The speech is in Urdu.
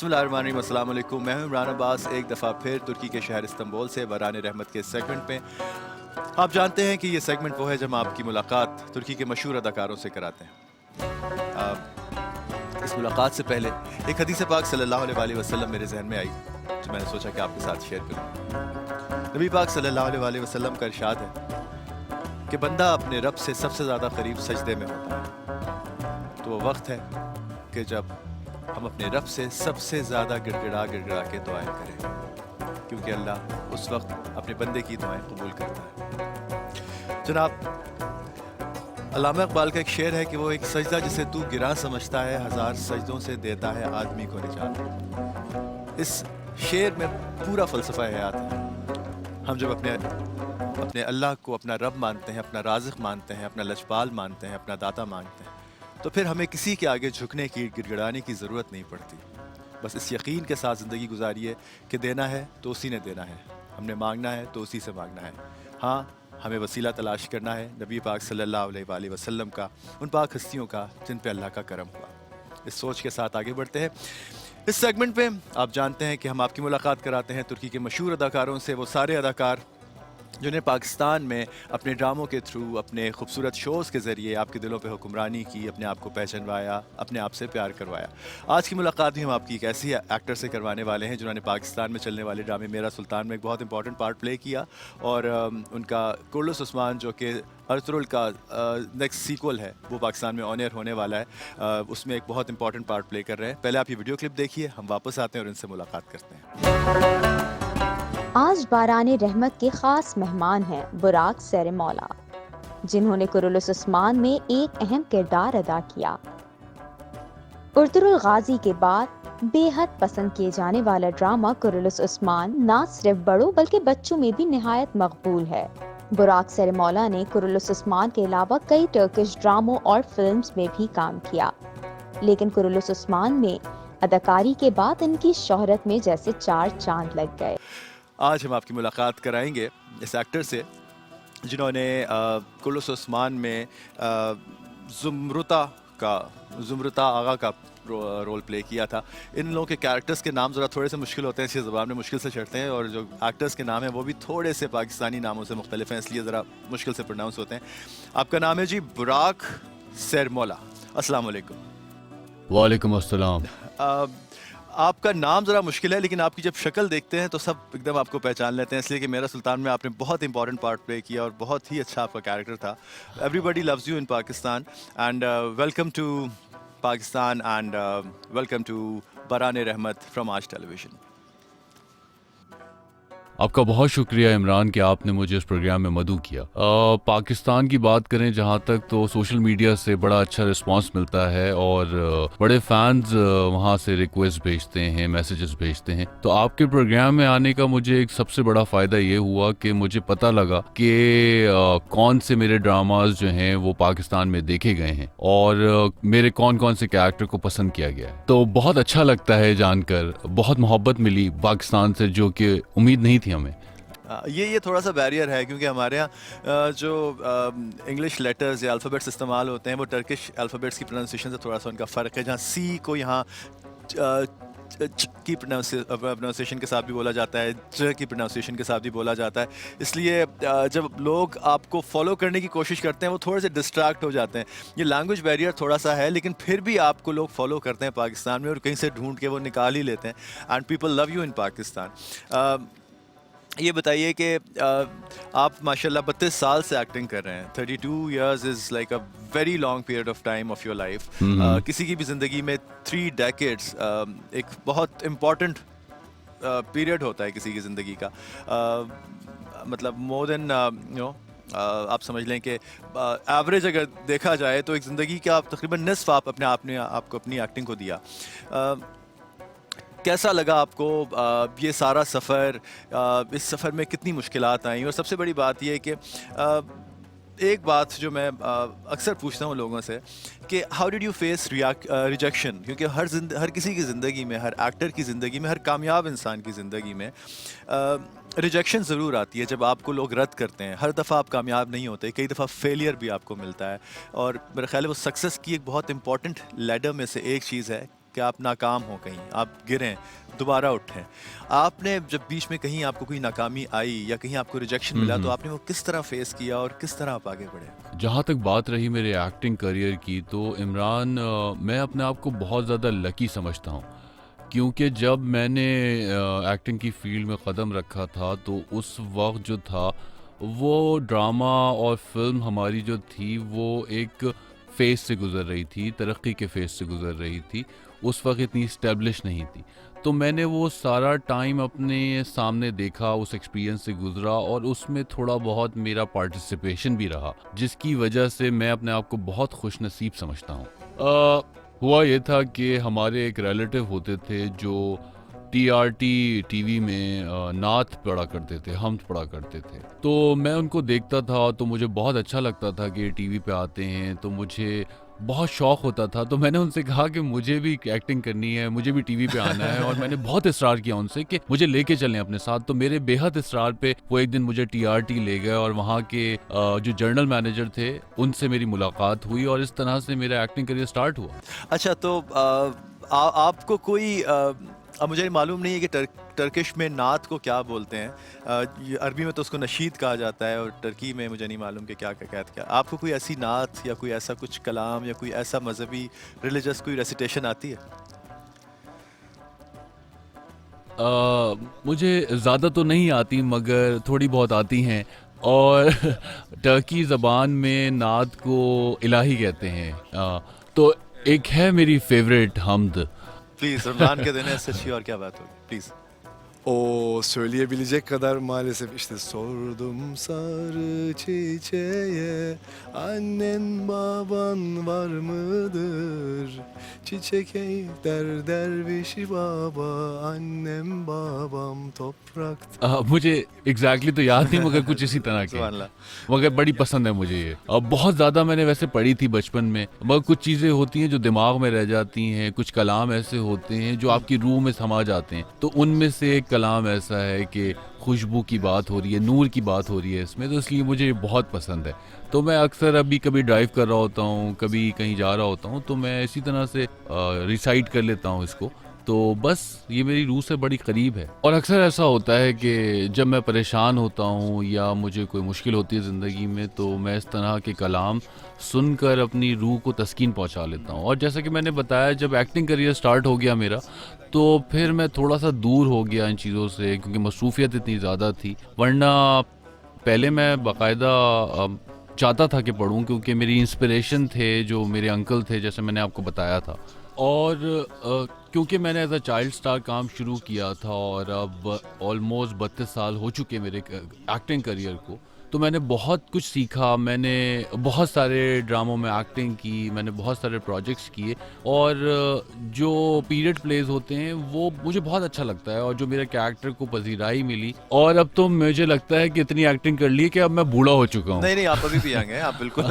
بسم اللہ الرحمن الرحیم، السلام علیکم۔ میں ہوں عمران عباس، ایک دفعہ پھر ترکی کے شہر استنبول سے بران رحمت کے سیگمنٹ میں۔ آپ جانتے ہیں کہ یہ سیگمنٹ وہ ہے جب ہم آپ کی ملاقات ترکی کے مشہور اداکاروں سے کراتے ہیں۔ اس ملاقات سے پہلے ایک حدیث پاک صلی اللہ علیہ وآلہ وسلم میرے ذہن میں آئی جو میں نے سوچا کہ آپ کے ساتھ شیئر کروں۔ نبی پاک صلی اللہ علیہ وآلہ وسلم کا ارشاد ہے کہ بندہ اپنے رب سے سب سے زیادہ قریب سجدے میں ہوتا ہے، تو وہ وقت ہے کہ جب ہم اپنے رب سے سب سے زیادہ گڑ گڑا کے دعائیں کریں، کیونکہ اللہ اس وقت اپنے بندے کی دعائیں قبول کرتا ہے۔ جناب، علامہ اقبال کا ایک شعر ہے کہ وہ ایک سجدہ جسے تو گراں سمجھتا ہے، ہزار سجدوں سے دیتا ہے آدمی کو نجات۔ اس شعر میں پورا فلسفہ حیات ہے۔ ہم جب اپنے اللہ کو اپنا رب مانتے ہیں، اپنا رازق مانتے ہیں، اپنا لجپال مانتے ہیں، اپنا داتا مانتے ہیں، تو پھر ہمیں کسی کے آگے جھکنے کی، گڑ گڑانے کی ضرورت نہیں پڑتی۔ بس اس یقین کے ساتھ زندگی گزاریے کہ دینا ہے تو اسی نے دینا ہے، ہم نے مانگنا ہے تو اسی سے مانگنا ہے۔ ہاں، ہمیں وسیلہ تلاش کرنا ہے نبی پاک صلی اللہ علیہ وآلہ وسلم کا، ان پاک ہستیوں کا جن پہ اللہ کا کرم ہوا۔ اس سوچ کے ساتھ آگے بڑھتے ہیں۔ اس سیگمنٹ پہ آپ جانتے ہیں کہ ہم آپ کی ملاقات کراتے ہیں ترکی کے مشہور اداکاروں سے، وہ سارے اداکار جنہیں پاکستان میں اپنے ڈراموں کے تھرو، اپنے خوبصورت شوز کے ذریعے آپ کے دلوں پہ حکمرانی کی، اپنے آپ کو پہچنوایا، اپنے آپ سے پیار کروایا۔ آج کی ملاقات بھی ہم آپ کی ایک ایسی ایکٹر سے کروانے والے ہیں جنہوں نے پاکستان میں چلنے والے ڈرامے میرا سلطان میں ایک بہت امپورٹنٹ پارٹ پلے کیا، اور ان کا کرولوس عثمان جو کہ ارطغرل کا نیکسٹ سیکول ہے، وہ پاکستان میں آن ایئر ہونے والا ہے، اس میں ایک بہت امپورٹنٹ پارٹ پلے کر رہے ہیں۔ پہلے آپ یہ ویڈیو کلپ دیکھیے، ہم واپس آتے ہیں اور ان سے ملاقات کرتے ہیں۔ آج باران رحمت کے خاص مہمان ہیں براق سرمولا، جنہوں نے کرولوس عثمان میں ایک اہم کردار ادا کیا۔ ارطغرل غازی کے بعد بے حد پسند کیے جانے والا ڈرامہ کرولوس عثمان نہ صرف بڑوں بلکہ بچوں میں بھی نہایت مقبول ہے۔ براق سرمولا نے کرولوس عثمان کے علاوہ کئی ٹرکش ڈراموں اور فلمز میں بھی کام کیا، لیکن کرولوس عثمان میں اداکاری کے بعد ان کی شہرت میں جیسے چار چاند لگ گئے۔ آج ہم آپ کی ملاقات کرائیں گے اس ایکٹر سے جنہوں نے کرولوس عثمان میں زمرتا آغا کا رول پلے کیا تھا۔ ان لوگوں کے کیریکٹرز کے نام ذرا تھوڑے سے مشکل ہوتے ہیں، اس لیے زبان میں مشکل سے چڑھتے ہیں، اور جو ایکٹرز کے نام ہیں وہ بھی تھوڑے سے پاکستانی ناموں سے مختلف ہیں، اس لیے ذرا مشکل سے پروناؤنس ہوتے ہیں۔ آپ کا نام ہے جی براق سرمولا۔ السلام علیکم۔ وعلیکم السلام۔ آپ کا نام ذرا مشکل ہے، لیکن آپ کی جب شکل دیکھتے ہیں تو سب ایک دم آپ کو پہچان لیتے ہیں، اس لیے کہ میرا سلطان میں آپ نے بہت امپورٹنٹ پارٹ پلے کیا اور بہت ہی اچھا آپ کا کیریکٹر تھا۔ Everybody loves you in Pakistan, and welcome to Pakistan, and welcome to بران رحمت فرام آج ٹیلی ویژن۔ آپ کا بہت شکریہ عمران کہ آپ نے مجھے اس پروگرام میں مدعو کیا۔ پاکستان کی بات کریں جہاں تک، تو سوشل میڈیا سے بڑا اچھا رسپانس ملتا ہے اور بڑے فینز وہاں سے ریکویسٹ بھیجتے ہیں، میسیجز بھیجتے ہیں۔ تو آپ کے پروگرام میں آنے کا مجھے ایک سب سے بڑا فائدہ یہ ہوا کہ مجھے پتہ لگا کہ کون سے میرے ڈراماز جو ہیں وہ پاکستان میں دیکھے گئے ہیں اور میرے کون کون سے کیریکٹر کو پسند کیا گیا ہے۔ تو بہت اچھا لگتا ہے جان کر، بہت محبت ملی پاکستان سے جو کہ امید نہیں تھی ہمیں۔ یہ تھوڑا سا بیریئر ہے، کیونکہ ہمارے ہاں جو انگلش لیٹرز یا الفابیٹس استعمال ہوتے ہیں وہ ٹرکش الفابیٹس کی پروننسیشن سے تھوڑا سا ان کا فرق ہے، جہاں سی کو یہاں کی پروننسیشن کے ساتھ بھی بولا جاتا ہے، ج کی پروننسیشن کے ساتھ بھی بولا جاتا ہے، اس لیے جب لوگ آپ کو فالو کرنے کی کوشش کرتے ہیں وہ تھوڑے سے ڈسٹریکٹ ہو جاتے ہیں۔ یہ لینگویج بیریئر تھوڑا سا ہے، لیکن پھر بھی آپ کو لوگ فالو کرتے ہیں پاکستان میں، اور کہیں سے ڈھونڈ کے وہ نکال ہی لیتے ہیں، and people love you in Pakistan. یہ بتائیے کہ آپ ماشاءاللہ 32 سال سے ایکٹنگ کر رہے ہیں، 32 years is like a very long period of time of your life. کسی کی بھی زندگی میں 3 ڈیکیڈز ایک بہت امپورٹنٹ پیریڈ ہوتا ہے کسی کی زندگی کا، مطلب مور دین آپ سمجھ لیں کہ ایوریج اگر دیکھا جائے تو ایک زندگی کا تقریباً نصف آپ آپ کو اپنی ایکٹنگ کو دیا۔ کیسا لگا آپ کو یہ سارا سفر؟ اس سفر میں کتنی مشکلات آئیں؟ اور سب سے بڑی بات یہ ہے کہ ایک بات جو میں اکثر پوچھتا ہوں لوگوں سے کہ how did you face rejection, کیونکہ ہر کسی کی زندگی میں، ہر ایکٹر کی زندگی میں، ہر کامیاب انسان کی زندگی میں ریجیکشن ضرور آتی ہے جب آپ کو لوگ رد کرتے ہیں۔ ہر دفعہ آپ کامیاب نہیں ہوتے، کئی دفعہ فیلئر بھی آپ کو ملتا ہے، اور میرا خیال ہے وہ سکسیس کی ایک بہت امپورٹنٹ لیڈر میں سے ایک چیز ہے کہ آپ ناکام ہوں، کہیں آپ گریں دوبارہ اٹھیں، آپ نے جب بیچ میں کہیں آپ کو کوئی ناکامی آئی یا کہیں آپ کو ریجیکشن ملا تو آپ نے وہ کس طرح فیس کیا اور کس طرح آپ آگے بڑھے؟ جہاں تک بات رہی میرے ایکٹنگ کریئر کی تو عمران میں اپنے آپ کو بہت زیادہ لکی سمجھتا ہوں، کیونکہ جب میں نے ایکٹنگ کی فیلڈ میں قدم رکھا تھا تو اس وقت جو تھا وہ ڈرامہ اور فلم ہماری جو تھی وہ ایک فیز سے گزر رہی تھی، ترقی کے فیز سے گزر رہی تھی، اس وقت اتنی اسٹیبلش نہیں تھی، تو میں نے وہ سارا ٹائم اپنے سامنے دیکھا، اس ایکسپیرینس سے گزرا اور اس میں تھوڑا بہت میرا پارٹیسپیشن بھی رہا، جس کی وجہ سے میں اپنے آپ کو بہت خوش نصیب سمجھتا ہوں۔ ہوا یہ تھا کہ ہمارے ایک ریلیٹیو ہوتے تھے جو T R T T V میں نعت پڑھا کرتے تھے، حمد پڑھا کرتے تھے، تو میں ان کو دیکھتا تھا تو مجھے بہت اچھا لگتا تھا کہ ٹی وی پہ آتے ہیں، تو مجھے بہت شوق ہوتا تھا، تو میں نے ان سے کہا کہ مجھے بھی ایکٹنگ کرنی ہے، مجھے بھی ٹی وی پہ آنا ہے، اور میں نے بہت اصرار کیا ان سے کہ مجھے لے کے چلیں اپنے ساتھ، تو میرے بے حد اصرار پہ وہ ایک دن مجھے ٹی آر ٹی لے گئے اور وہاں کے جو جنرل مینیجر تھے ان سے میری ملاقات ہوئی اور اس طرح سے میرا ایکٹنگ کریئر سٹارٹ ہوا۔ اچھا، تو آپ کو کوئی اب مجھے معلوم نہیں ہے کہ ٹرکش میں نعت کو کیا بولتے ہیں، عربی میں تو اس کو نشید کہا جاتا ہے، اور ٹرکی میں مجھے نہیں معلوم کہ کیا کہتے ہیں۔ آپ کو کوئی ایسی نعت یا کوئی ایسا کچھ کلام یا کوئی ایسا مذہبی ریلیجس کوئی ریسیٹیشن آتی ہے؟ مجھے زیادہ تو نہیں آتی مگر تھوڑی بہت آتی ہیں، اور ٹرکی زبان میں نعت کو الہی کہتے ہیں، تو ایک ہے میری فیوریٹ حمد۔ پلیز، رمضان کے دن ہے، اس سے اچھی اور کیا بات ہوگی، please. O söyleyebilecek kadar maalesef işte sordum sarı çiçeğe annen baban var mıdır? Çiçek ey derviş baba annem babam toprakta. مجھے ایگزیکٹلی تو یاد نہیں مگر کچھ اسی طرح کے، سبحان اللہ۔ مگر بڑی پسند ہے مجھے یہ، بہت زیادہ میں نے ویسے پڑھی تھی بچپن میں، مگر کچھ چیزیں ہوتی ہیں جو دماغ میں رہ جاتی ہیں، کچھ کلام ایسے ہوتے ہیں جو آپ کی روح میں سما جاتے ہیں، تو ان میں سے ایک کلام ایسا ہے کہ خوشبو کی بات ہو رہی ہے، نور کی بات ہو رہی ہے اس میں، تو اس لیے مجھے بہت پسند ہے، تو میں اکثر ابھی کبھی ڈرائیو کر رہا ہوتا ہوں، کبھی کہیں جا رہا ہوتا ہوں، تو میں اسی طرح سے ریسائٹ کر لیتا ہوں اس کو، تو بس یہ میری روح سے بڑی قریب ہے۔ اور اکثر ایسا ہوتا ہے کہ جب میں پریشان ہوتا ہوں یا مجھے کوئی مشکل ہوتی ہے زندگی میں تو میں اس طرح کے کلام سن کر اپنی روح کو تسکین پہنچا لیتا ہوں، اور جیسا کہ میں نے بتایا جب ایکٹنگ کریئر سٹارٹ ہو گیا میرا تو پھر میں تھوڑا سا دور ہو گیا ان چیزوں سے، کیونکہ مصروفیت اتنی زیادہ تھی، ورنہ پہلے میں باقاعدہ چاہتا تھا کہ پڑھوں، کیونکہ میری انسپریشن تھے جو میرے انکل تھے، جیسے میں نے آپ کو بتایا تھا، اور کیونکہ میں نے ایز اے چائلڈ سٹار کام شروع کیا تھا اور اب آلموسٹ 32 سال ہو چکے میرے ایکٹنگ کریئر کو، تو میں نے بہت کچھ سیکھا، میں نے بہت سارے ڈراموں میں ایکٹنگ کی، میں نے بہت سارے پروجیکٹس کیے، اور جو پیریڈ پلیز ہوتے ہیں وہ مجھے بہت اچھا لگتا ہے، اور جو میرے کریکٹر کو پذیرائی ملی، اور اب تو مجھے لگتا ہے کہ اتنی ایکٹنگ کر لی کہ اب میں بوڑھا ہو چکا ہوں۔ نہیں، آپ ابھی بھی آئیں گے، آپ بالکل۔